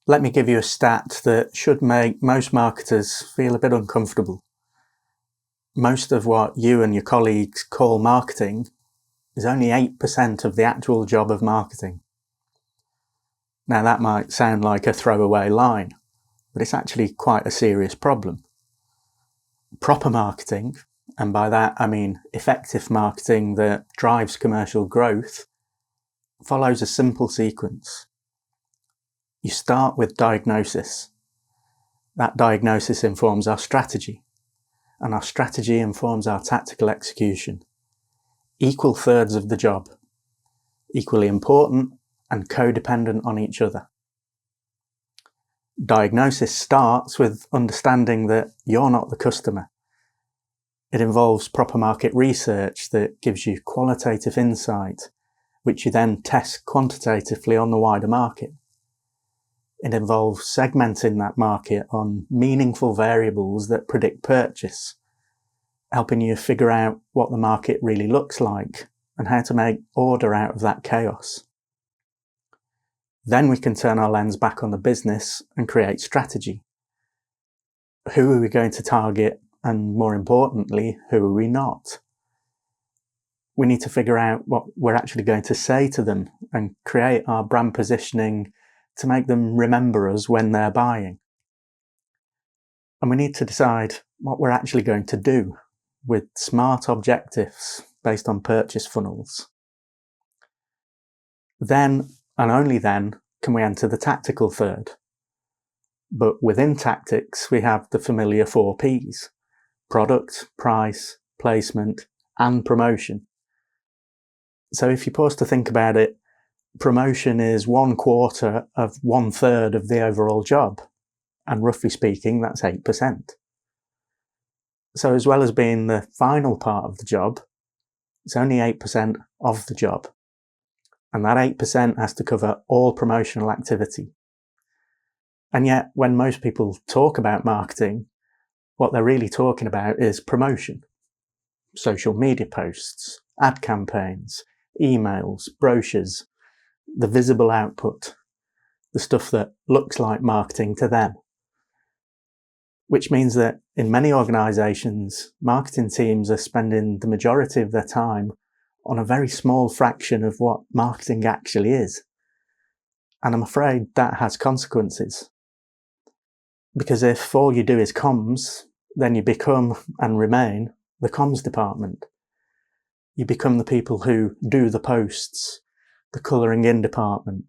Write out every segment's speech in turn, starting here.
Let me give you a stat that should make most marketers feel a bit uncomfortable. Most of what you and your colleagues call marketing is only 8% of the actual job of marketing. Now that might sound like a throwaway line, but it's actually quite a serious problem. Proper marketing, and by that I mean effective marketing that drives commercial growth, follows a simple sequence. You start with diagnosis. That diagnosis informs our strategy, and our strategy informs our tactical execution. Equal thirds of the job, equally important and codependent on each other. Diagnosis starts with understanding that you're not the customer. It involves proper market research that gives you qualitative insight, which you then test quantitatively on the wider market. It involves segmenting that market on meaningful variables that predict purchase, helping you figure out what the market really looks like and how to make order out of that chaos. Then we can turn our lens back on the business and create strategy. Who are we going to target, and more importantly, who are we not? We need to figure out what we're actually going to say to them and create our brand positioning to make them remember us when they're buying. And we need to decide what we're actually going to do with smart objectives based on purchase funnels. Then, and only then, can we enter the tactical third. But within tactics, we have the familiar 4 Ps: product, price, placement, and promotion. So if you pause to think about it, promotion is 1/4 of 1/3 of the overall job. And roughly speaking, that's 8%. So as well as being the final part of the job, it's only 8% of the job. And that 8% has to cover all promotional activity. And yet, when most people talk about marketing, what they're really talking about is promotion. Social media posts, ad campaigns, emails, brochures, the visible output, the stuff that looks like marketing to them. Which means that in many organisations, marketing teams are spending the majority of their time on a very small fraction of what marketing actually is. And I'm afraid that has consequences. Because if all you do is comms, then you become and remain the comms department. You become the people who do the posts, the colouring in department,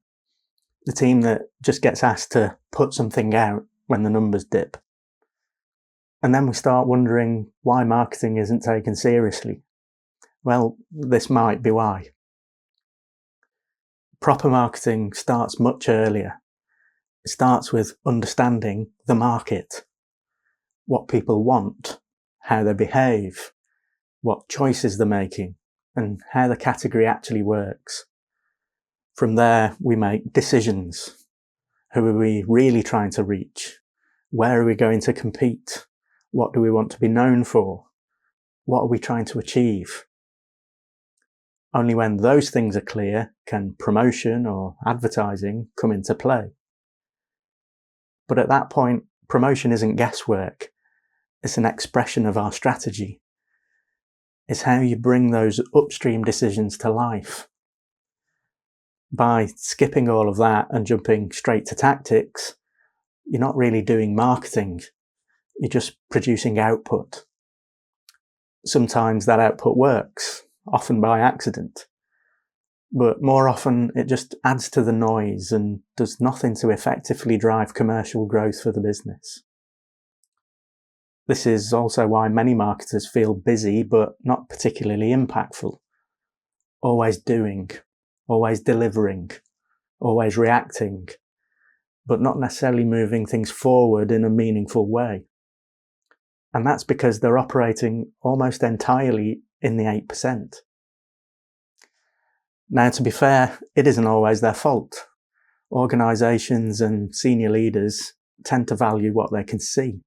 the team that just gets asked to put something out when the numbers dip. And then we start wondering why marketing isn't taken seriously. Well, this might be why. Proper marketing starts much earlier. It starts with understanding the market, what people want, how they behave, what choices they're making, and how the category actually works. From there, we make decisions. Who are we really trying to reach? Where are we going to compete? What do we want to be known for? What are we trying to achieve? Only when those things are clear can promotion or advertising come into play. But at that point, promotion isn't guesswork. It's an expression of our strategy. It's how you bring those upstream decisions to life. By skipping all of that and jumping straight to tactics, you're not really doing marketing. You're just producing output. Sometimes that output works, often by accident. But more often it just adds to the noise and does nothing to effectively drive commercial growth for the business. This is also why many marketers feel busy but not particularly impactful. Always doing, always delivering, always reacting, but not necessarily moving things forward in a meaningful way. And that's because they're operating almost entirely in the 8%. Now, to be fair, it isn't always their fault. Organisations and senior leaders tend to value what they can see,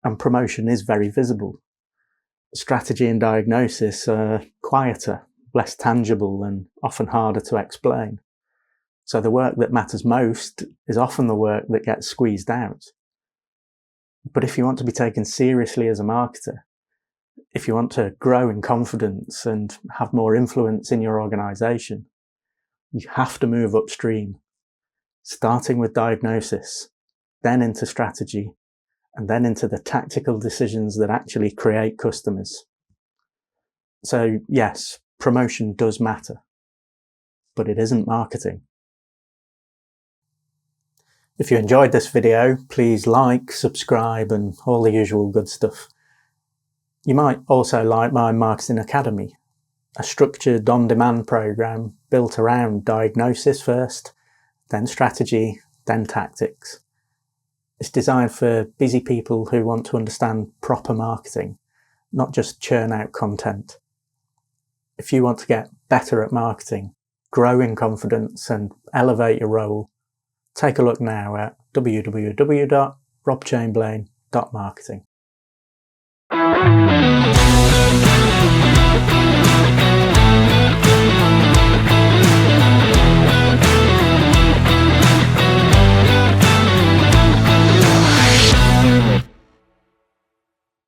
and promotion is very visible. Strategy and diagnosis are quieter, less tangible, and often harder to explain. So the work that matters most is often the work that gets squeezed out. But if you want to be taken seriously as a marketer, if you want to grow in confidence and have more influence in your organization, you have to move upstream, starting with diagnosis, then into strategy, and then into the tactical decisions that actually create customers. So yes, promotion does matter, but it isn't marketing. If you enjoyed this video, please like, subscribe, and all the usual good stuff. You might also like my Marketing Academy, a structured on-demand program built around diagnosis first, then strategy, then tactics. It's designed for busy people who want to understand proper marketing, not just churn out content. If you want to get better at marketing, grow in confidence, and elevate your role, take a look now at www.robchamberlain.marketing.